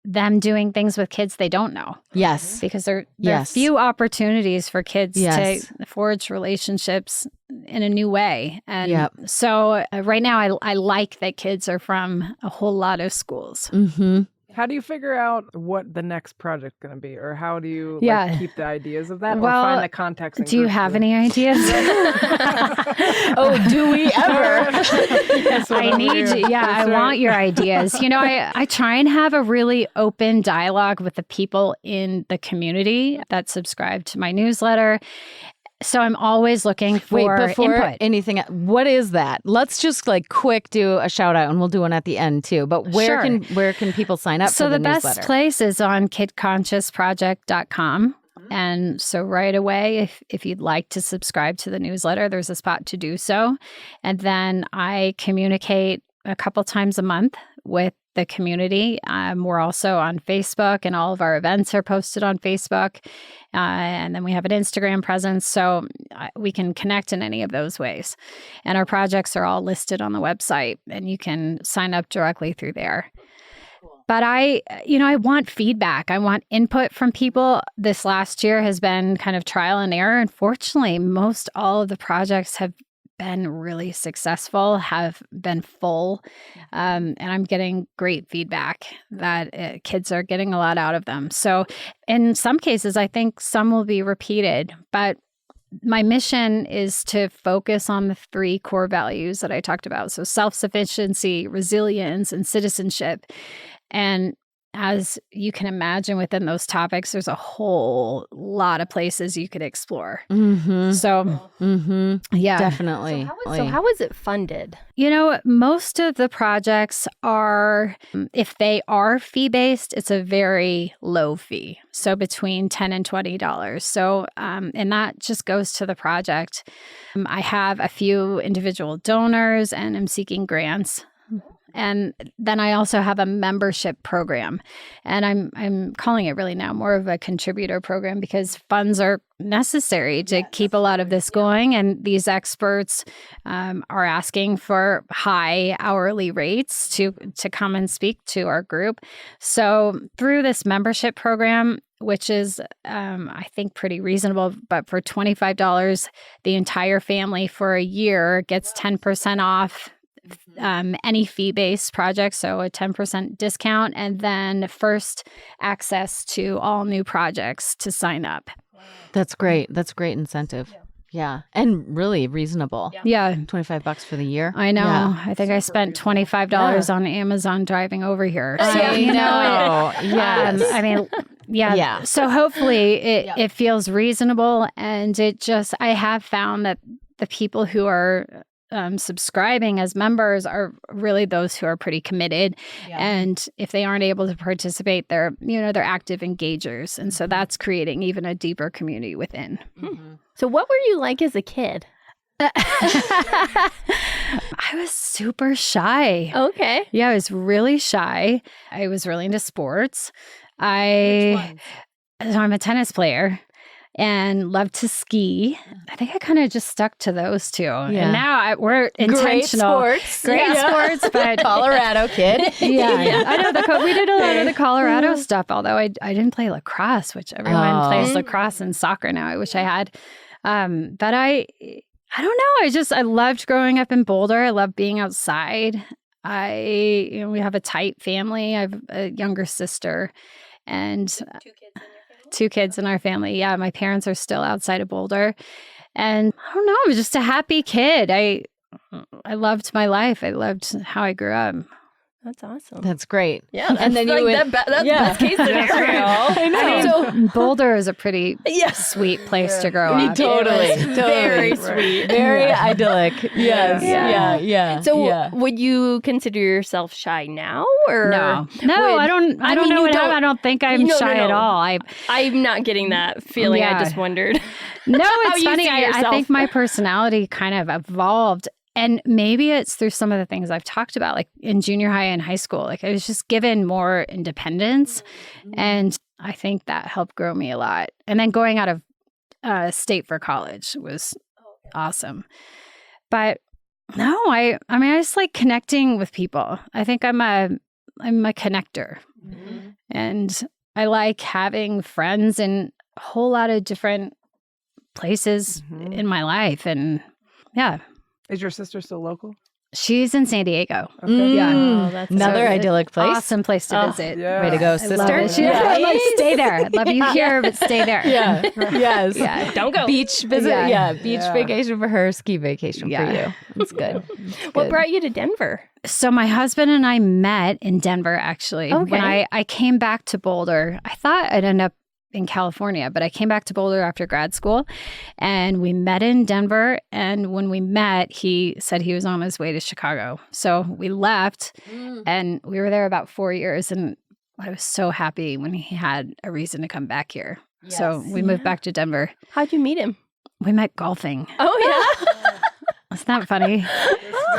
them doing things with kids they don't know. Yes. Because there are few opportunities for kids to forge relationships in a new way. And so right now I like that kids are from a whole lot of schools. Mm-hmm. How do you figure out what the next project's going to be? Or how do you keep the ideas of that? Or find the context? Do you have any ideas? Oh, do we ever? I need you. Yeah, I want your ideas. I try and have a really open dialogue with the people in the community that subscribe to my newsletter. So I'm always looking for input. Anything, what is that? Let's just quick do a shout out, and we'll do one at the end too. But where can people sign up for the newsletter? So the best place is on kidconsciousproject.com. And so right away, if you'd like to subscribe to the newsletter, there's a spot to do so. And then I communicate a couple times a month with the community. We're also on Facebook, and all of our events are posted on Facebook. And then we have an Instagram presence, so we can connect in any of those ways. And our projects are all listed on the website, and you can sign up directly through there. But I want feedback. I want input from people. This last year has been kind of trial and error. Unfortunately, most all of the projects have been really successful, have been full, and I'm getting great feedback that kids are getting a lot out of them. So in some cases, I think some will be repeated, but my mission is to focus on the 3 core values that I talked about. So self-sufficiency, resilience, and citizenship. And as you can imagine, within those topics, there's a whole lot of places you could explore. Mm-hmm. So, yeah. Definitely. So how is it funded? You know, most of the projects are, if they are fee-based, it's a very low fee. So between $10 and $20. So, and that just goes to the project. I have a few individual donors and I'm seeking grants. And then I also have a membership program, and I'm calling it really now more of a contributor program because funds are necessary to keep a lot of this going. And these experts are asking for high hourly rates to come and speak to our group. So through this membership program, which is, I think, pretty reasonable. But for $25, the entire family for a year gets 10% off any fee-based project, so a 10% discount, and then first access to all new projects to sign up. That's great. That's great incentive. Yeah. And really reasonable. Yeah. $25 for the year. I know. Yeah. I think I spent $25 on Amazon driving over here. So, I know. Yes. I mean, yeah. So hopefully it feels reasonable, and I have found that the people who are subscribing as members are really those who are pretty committed. And if they aren't able to participate, they're active engagers. And so that's creating even a deeper community within. So what were you like as a kid? I was super shy. Okay. Yeah, I was really shy. I was really into sports. I'm a tennis player and love to ski. I think I kind of just stuck to those two. Yeah. And now we're intentional. Great sports, but Colorado kid. Yeah. I know we did a lot of the Colorado stuff, although I didn't play lacrosse, which everyone plays lacrosse and soccer now. I wish I had. But I don't know. I loved growing up in Boulder. I love being outside. We have a tight family. I have a younger sister and 2 kids in our family. Yeah, my parents are still outside of Boulder. And I don't know, I was just a happy kid. I loved my life. I loved how I grew up. That's awesome. That's great. Yeah. And then that's best case scenario. I mean, Boulder is a pretty sweet place to grow up. Totally. Very sweet. Very idyllic. Yes. Yeah. So would you consider yourself shy now, or No, I don't know what I don't think I'm shy at all. I'm not getting that feeling. I just wondered. No, it's you funny. see I yourself. think my personality kind of evolved. And maybe it's through some of the things I've talked about, like in junior high and high school. Like I was just given more independence. And I think that helped grow me a lot. And then going out of state for college was awesome. But no, I just like connecting with people. I think I'm a connector. And I like having friends in a whole lot of different places in my life. And yeah. Is your sister still local? She's in San Diego. Okay. Yeah. That's Another idyllic place. Awesome place to visit. Yeah. Way to go, I love sister. it. I'm like, stay there. I love you here, but stay there. Yeah. Yes. Yeah. Don't go. Beach visit. Yeah. Yeah. Beach vacation for her, ski vacation for you. That's good. What brought you to Denver? So my husband and I met in Denver, actually. Okay. When I came back to Boulder, I thought I'd end up in California, but I came back to Boulder after grad school and we met in Denver. And when we met, he said he was on his way to Chicago. So we left and we were there about 4 years. And I was so happy when he had a reason to come back here. Yes. So we moved back to Denver. How'd you meet him? We met golfing. Oh, yeah. It's not funny.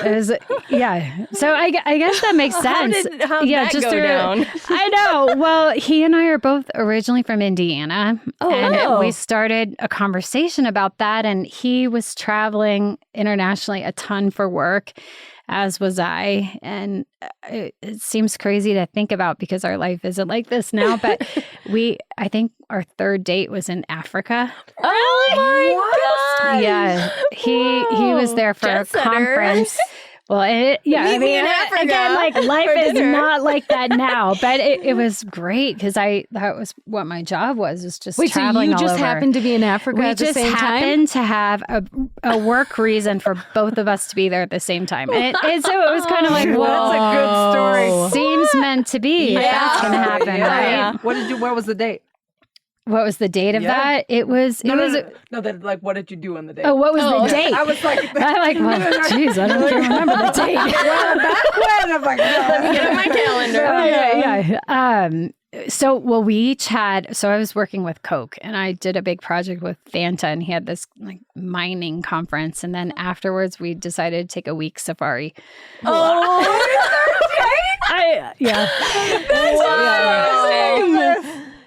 It was, yeah. So I guess that makes sense. How'd that go down? I know. Well, he and I are both originally from Indiana. And we started a conversation about that. And he was traveling internationally a ton for work, as was I. And it seems crazy to think about because our life isn't like this now. But I think our third date was in Africa. Oh my God. Yeah. He was there for a conference. Well, I mean, in Africa again, like life for is dinner. not like that now, but it was great because that was what my job was just traveling so you all just over. happened to be in Africa We at the just same time? happened to have a work reason for both of us to be there at the same time. And so it was kind of like, Well, whoa. that's a good story. Seems it's meant to be. If that's going to happen, right? What was the date? What was the date of that? It was. No, like, what did you do on the date? Oh, what was the date? I was like, I'm like, well, geez, I don't remember the date. well, back when I'm like, Let me get on my calendar. Yeah. So, we each had. So I was working with Coke, and I did a big project with Fanta, and he had this like mining conference, and then afterwards we decided to take a week safari.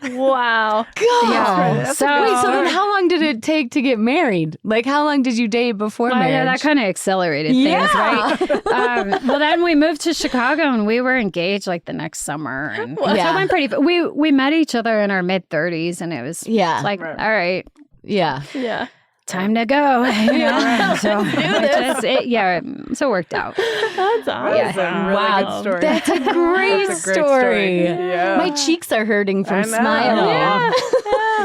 Wow. God. Yeah. So then how long did it take to get married? Like, how long did you date before marriage? Yeah, that kind of accelerated things, right? Well, then we moved to Chicago, and we were engaged like the next summer. And so it went pretty. We met each other in our mid-30s, and it was like, all right, Yeah. time to go. You know? So it worked out. That's awesome. That's a really good story. That's a great story. Yeah. My cheeks are hurting from smiling. Yeah.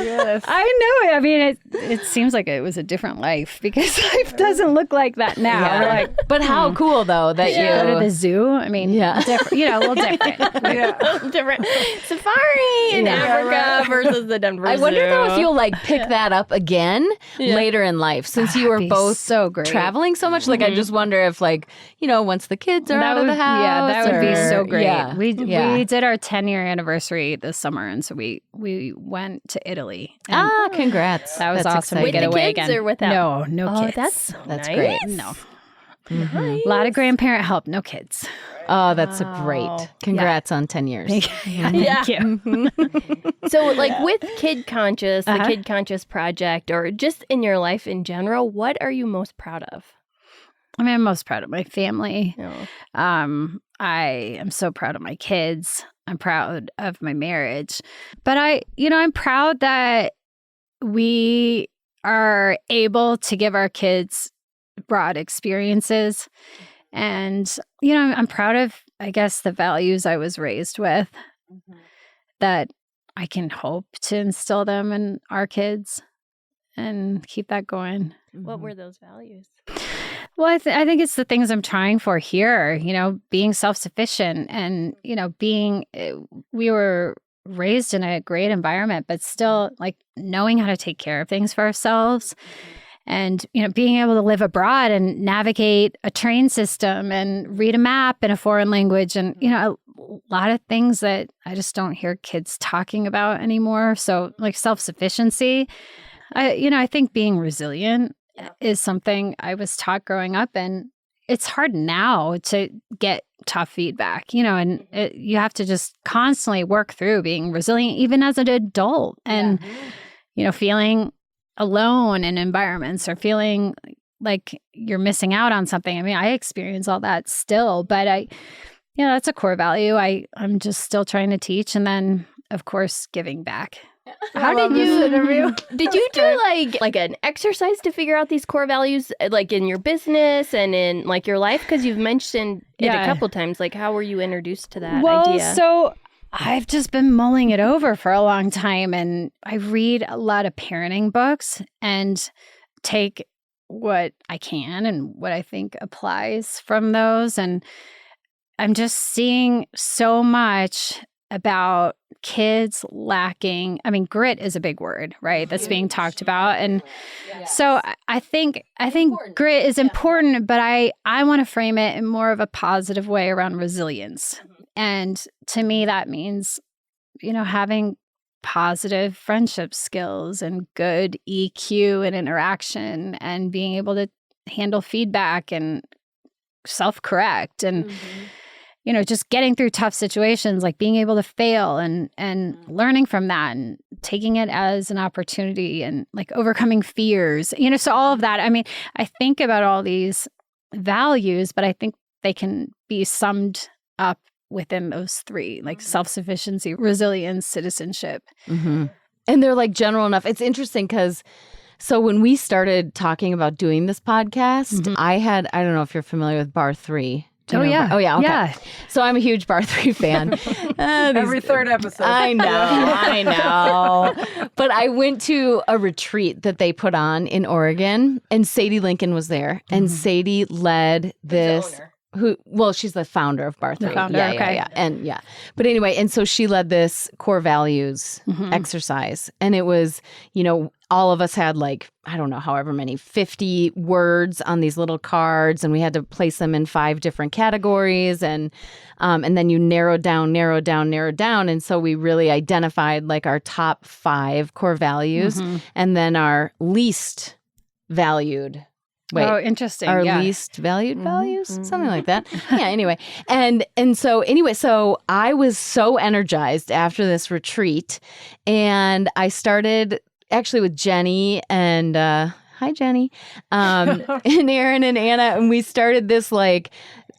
Yes. I know. I mean, it seems like it was a different life because life doesn't look like that now. Yeah. We're like, but how cool though that go to the you zoo. I mean, different, a little different. Different safari in Africa versus the Denver I wonder Zoo. though if you'll like pick that up again later in life since you were That'd be both so great. traveling so much. Like I just wonder if like, once the kids are out of the house. Yeah, that would be so great. Yeah. We did our 10-year anniversary this summer, and so we went to Italy. And Congrats. that was That's awesome to With get the away kids again. or without? No Oh, kids. that's That's nice. great. No. Nice. A lot of grandparent help, no kids. Oh, that's Wow. great. Congrats on 10 years. Thank you. So, like with Kid Conscious, the Kid Conscious Project, or just in your life in general, what are you most proud of? I mean, I'm most proud of my family. Oh. I am so proud of my kids. I'm proud of my marriage. But I'm proud that we are able to give our kids broad experiences. And, I'm proud of, I guess, the values I was raised with that I can hope to instill them in our kids and keep that going. What were those values? Well, I think it's the things I'm trying for here, being self-sufficient and, we were raised in a great environment, but still like knowing how to take care of things for ourselves and, being able to live abroad and navigate a train system and read a map in a foreign language and, a lot of things that I just don't hear kids talking about anymore. So like self-sufficiency, I think being resilient is something I was taught growing up, and it's hard now to get tough feedback, and you have to just constantly work through being resilient, even as an adult, and feeling alone in environments or feeling like you're missing out on something. I mean, I experience all that still, but that's a core value I'm just still trying to teach, and then of course giving back. How did you did you do like an exercise to figure out these core values, like in your business and in like your life? Because you've mentioned it a couple times. Like, how were you introduced to that idea? So I've just been mulling it over for a long time, and I read a lot of parenting books and take what I can and what I think applies from those. And I'm just seeing so much about kids lacking. I mean, grit is a big word, right? That's being talked about. And so I think grit is important, but I want to frame it in more of a positive way around resilience. And to me, that means, having positive friendship skills and good EQ and interaction and being able to handle feedback and self-correct and just getting through tough situations, like being able to fail and learning from that and taking it as an opportunity and like overcoming fears, so all of that. I mean, I think about all these values, but I think they can be summed up within those three, like self-sufficiency, resilience, citizenship. And they're like general enough. It's interesting because so when we started talking about doing this podcast, I don't know if you're familiar with Bar 3. Oh, yeah. Oh, yeah. Okay. Yeah. So I'm a huge Bar 3 fan. Every third episode. I know. But I went to a retreat that they put on in Oregon, and Sadie Lincoln was there. And Sadie led this. she's the founder of Bar 3. The founder, okay. And but anyway, and so she led this core values Mm-hmm. exercise, and it was, all of us had like, I don't know, however many, 50 words on these little cards, and we had to place them in 5 different categories, and then you narrow down, and so we really identified like our top 5 core values, Mm-hmm. and then our least valued. Oh, interesting. Our yeah. least valued values, something like that. Yeah. Anyway, so I was so energized after this retreat, and I started actually with Jenny and hi Jenny, and Aaron and Anna, and we started this like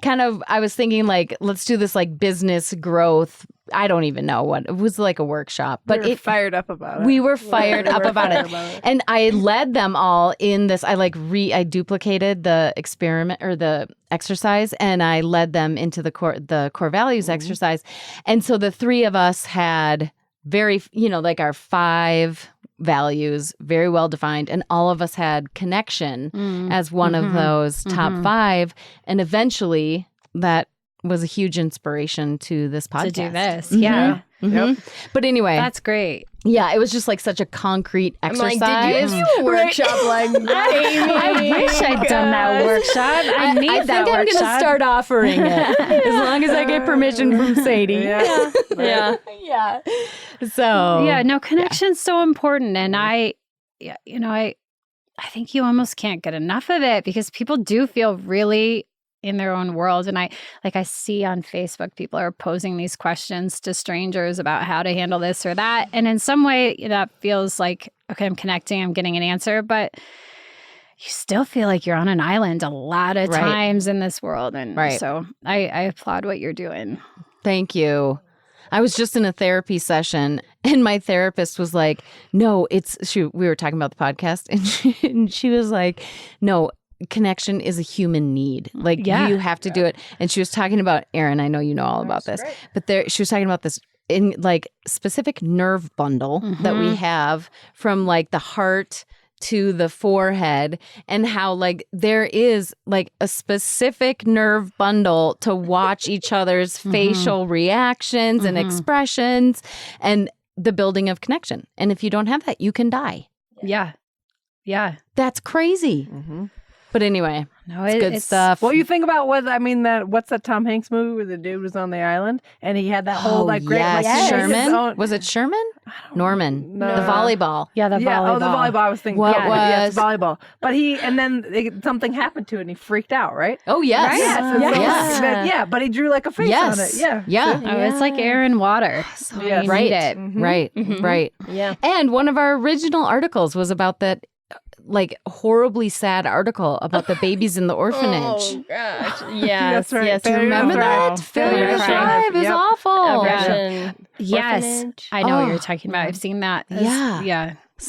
kind of. I was thinking like, let's do this like business growth. I don't even know what it was, like a workshop, but we were fired up about it. We were fired up about it. And I led them all in this. I duplicated the experiment or the exercise, and I led them into the core values exercise. And so the 3 of us had very, like our 5 values, very well defined, and all of us had connection as one of those top 5. And eventually that was a huge inspiration to this podcast. To do this. Yeah. Yep. But anyway, That's great. yeah, it was just like such a concrete exercise. Did you do a workshop like Amy? I wish I'd done that workshop. I need I that think I'm workshop. going to start offering it as long as I get permission from Sadie. Yeah. Yeah. So Yeah, no, connection's so important. And I think you almost can't get enough of it because people do feel really in their own world. And I see on Facebook, people are posing these questions to strangers about how to handle this or that. And in some way that feels like, okay, I'm connecting, I'm getting an answer, but you still feel like you're on an island a lot of times in this world. And so I applaud what you're doing. Thank you. I was just in a therapy session and my therapist was like, no, we were talking about the podcast and she was like, no, connection is a human need. Like you have to do it. And she was talking about, Erin, I know you know all about this, but she was talking about this in like specific nerve bundle that we have from like the heart to the forehead, and how like there is like a specific nerve bundle to watch each other's facial reactions and expressions and the building of connection. And if you don't have that, you can die. Yeah. Yeah. That's crazy. But anyway, No, it's good stuff. What you think about what's that Tom Hanks movie where the dude was on the island and he had that whole like great like Sherman? Was it Sherman? Norman. No. The volleyball. Yeah, the volleyball. Yeah, the volleyball. I was thinking. What yes, was- volleyball. But something happened to it and he freaked out, right? Oh, yes. Right? Yes. Yeah, but he drew like a face on it. Yeah. Yeah. Oh, it's like air and water. Yes. You Right. need it. Right. Yeah. And one of our original articles was about that like horribly sad article about the babies in the orphanage. Oh gosh. Yes. That's right. Yes. Do you remember that? Failure to Thrive is Yep. awful. Russian Yes. orphanage. I know what Oh. you're talking about. I've seen that. Yeah.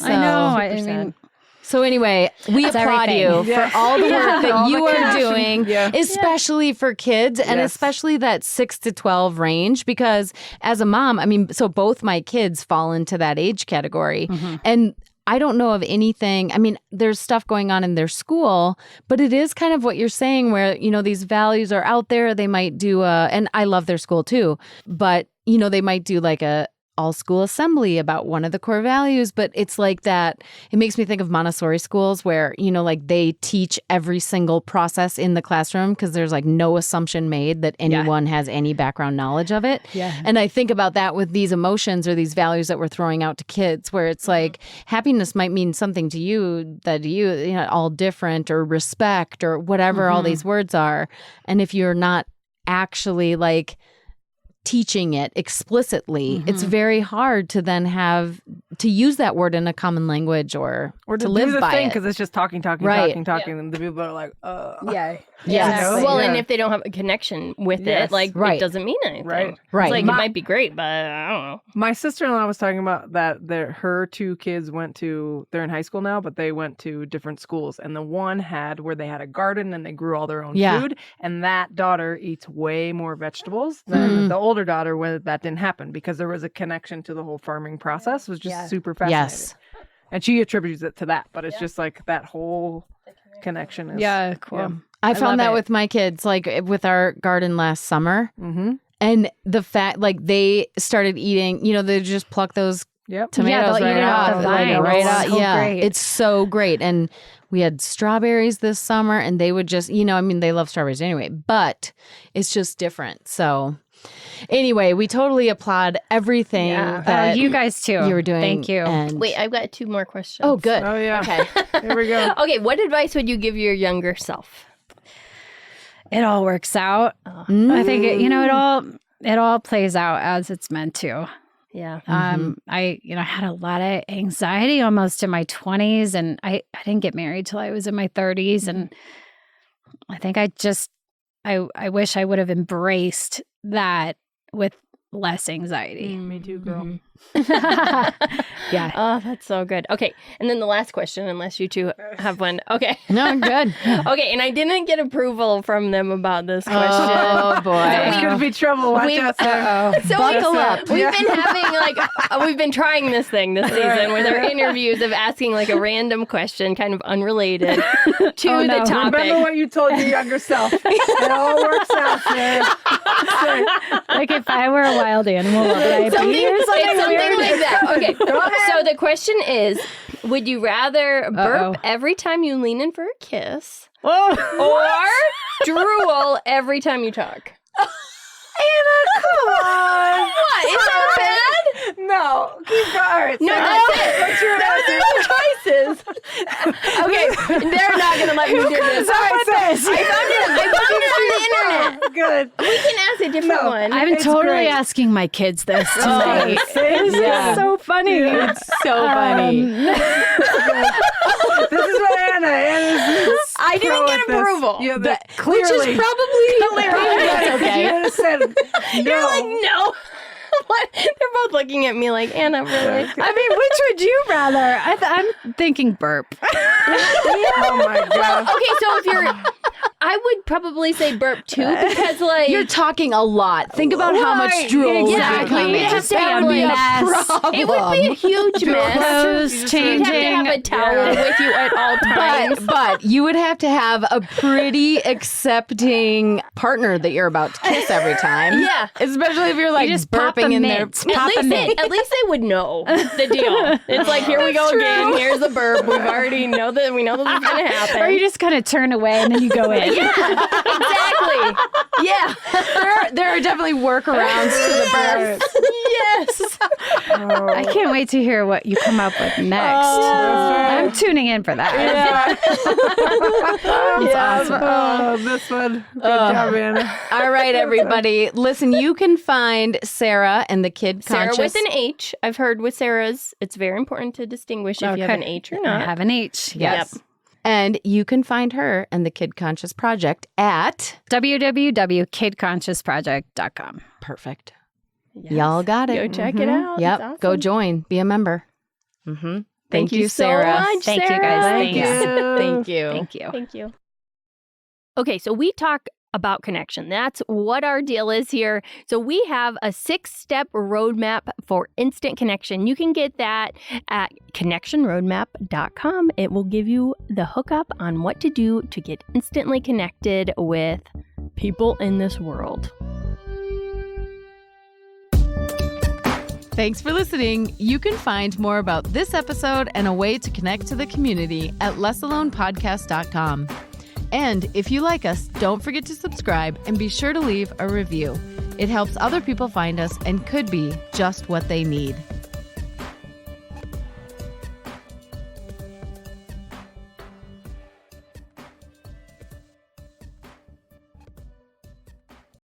I know. I Super mean, So anyway, we It's applaud you everything. for all the work that All you the are connection. doing, Yeah. especially for kids and Yes. especially that 6 to 12 range. Because as a mom, I mean, so both my kids fall into that age category. And I don't know of anything. I mean, there's stuff going on in their school, but it is kind of what you're saying where, these values are out there. They might do and I love their school too, but, they might do like a all school assembly about one of the core values, but it's like that. It makes me think of Montessori schools where, like they teach every single process in the classroom because there's like no assumption made that anyone has any background knowledge of it. Yeah. And I think about that with these emotions or these values that we're throwing out to kids where it's like happiness might mean something to you that you all different, or respect or whatever all these words are. And if you're not actually like teaching it explicitly, it's very hard to then have to use that word in a common language or to live do the by thing it. because it's just talking, Right. and the people are like, yeah. Yes. Exactly. Well, Yeah. and if they don't have a connection with Yes. it, like Right. it doesn't mean anything. Right. Right. It's like My- it might be great, but I don't know. My sister-in-law was talking about that her 2 kids they're in high school now, but they went to different schools. And the one where they had a garden and they grew all their own food. And that daughter eats way more vegetables than the older daughter where that didn't happen because there was a connection to the whole farming process. It was just super fascinating. Yes. And she attributes it to that, but it's just like that whole connection is. Yeah, cool. Yeah. I found love that it. with my kids, like with our garden last summer. Mm-hmm. And the fact, like they started eating, they just pluck those Yep. tomatoes they'll eat right it off off. the Like, vine. right It's off. so Yeah, great. it's so great. And we had strawberries this summer and they would just, they love strawberries anyway, but it's just different. So anyway, we totally applaud everything that you guys too. you were doing. Thank you. And Wait, I've got 2 more questions. oh, good. Oh, yeah. Okay. Here we go. Okay, what advice would you give your younger self? It all works out. I think it all plays out as it's meant to. Yeah. I had a lot of anxiety almost in my 20s, and I didn't get married till I was in my 30s, and I think I wish I would have embraced that with less anxiety. Me too, girl. Yeah. Oh, that's so good. Okay, and then the last question, unless you two have one. Okay. No, good. Okay, and I didn't get approval from them about this question. Oh, boy. It's going to be trouble. Watch out, Sarah. So Buckle up. We've been having we've been trying this thing this season with our interviews of asking like a random question, kind of unrelated to Oh, no. the topic. Remember what you told your younger self. It all works out, Sarah. Like if I were a wild animal, what would I be? It's something weird? like that. Okay. Go ahead. So the question is, would you rather burp Uh-oh. every time you lean in for a kiss Oh, or drool every time you talk? Anna, come on. What? Is that bad? No. Keep going. All right, No, Sarah, that's it. What's your answer? Those are choices. Okay, they're not going to let me do this. All right, Sarah. I found it on the internet. Good. We can ask a different No. one. I'm It's totally great. asking my kids this tonight. This Yeah. It's so funny. It's so funny. This is what Anna's I didn't pro get at this. approval. Yeah, Which is probably That's okay. You would have said no. You're like, no. What? They're both looking at me like, Anna, really? I mean, which would you rather? I'm thinking burp. Oh my god. Okay, so if you're, I would probably say burp too because like You're talking a lot. Think about how much Right, drool exactly. would be It's coming. just a mess. It would be a huge mess. Clothes You'd changing. have to have a towel with you at all times. But you would have to have a pretty accepting partner that you're about to kiss every time. Yeah. Especially if you're like just pop burping a in there. mint. Pop a mint. At least they would know the deal. It's like, here we go again. Here's the burp. We've already know that we know this is going to happen. Or you just kind of turn away and then you go in. Exactly. Yeah. There are definitely workarounds to the burp. Yes. I can't wait to hear what you come up with next. I'm tuning in for that. Yeah. Oh, this one. Good job, Anna. All right, everybody. Listen, you can find Sarah and the Kid Sarah Conscious. with an H. I've heard with Sarah's, it's very important to distinguish if you have Okay. an H or I not. have an H. Yes. Yes. And you can find her and the Kid Conscious Project at www.kidconsciousproject.com. Perfect. Yes. Y'all got it. Go check it out. Yep. It's Go awesome. join. Be a member. Mm-hmm. Thank you, so Sarah. much, Thank you, Sarah. guys. Thank Thanks. you. Thank you. Thank you. Thank you. Okay, so we talk about connection. That's what our deal is here. So we have a 6-step roadmap for instant connection. You can get that at connectionroadmap.com. It will give you the hookup on what to do to get instantly connected with people in this world. Thanks for listening. You can find more about this episode and a way to connect to the community at lessalonepodcast.com. And if you like us, don't forget to subscribe and be sure to leave a review. It helps other people find us and could be just what they need.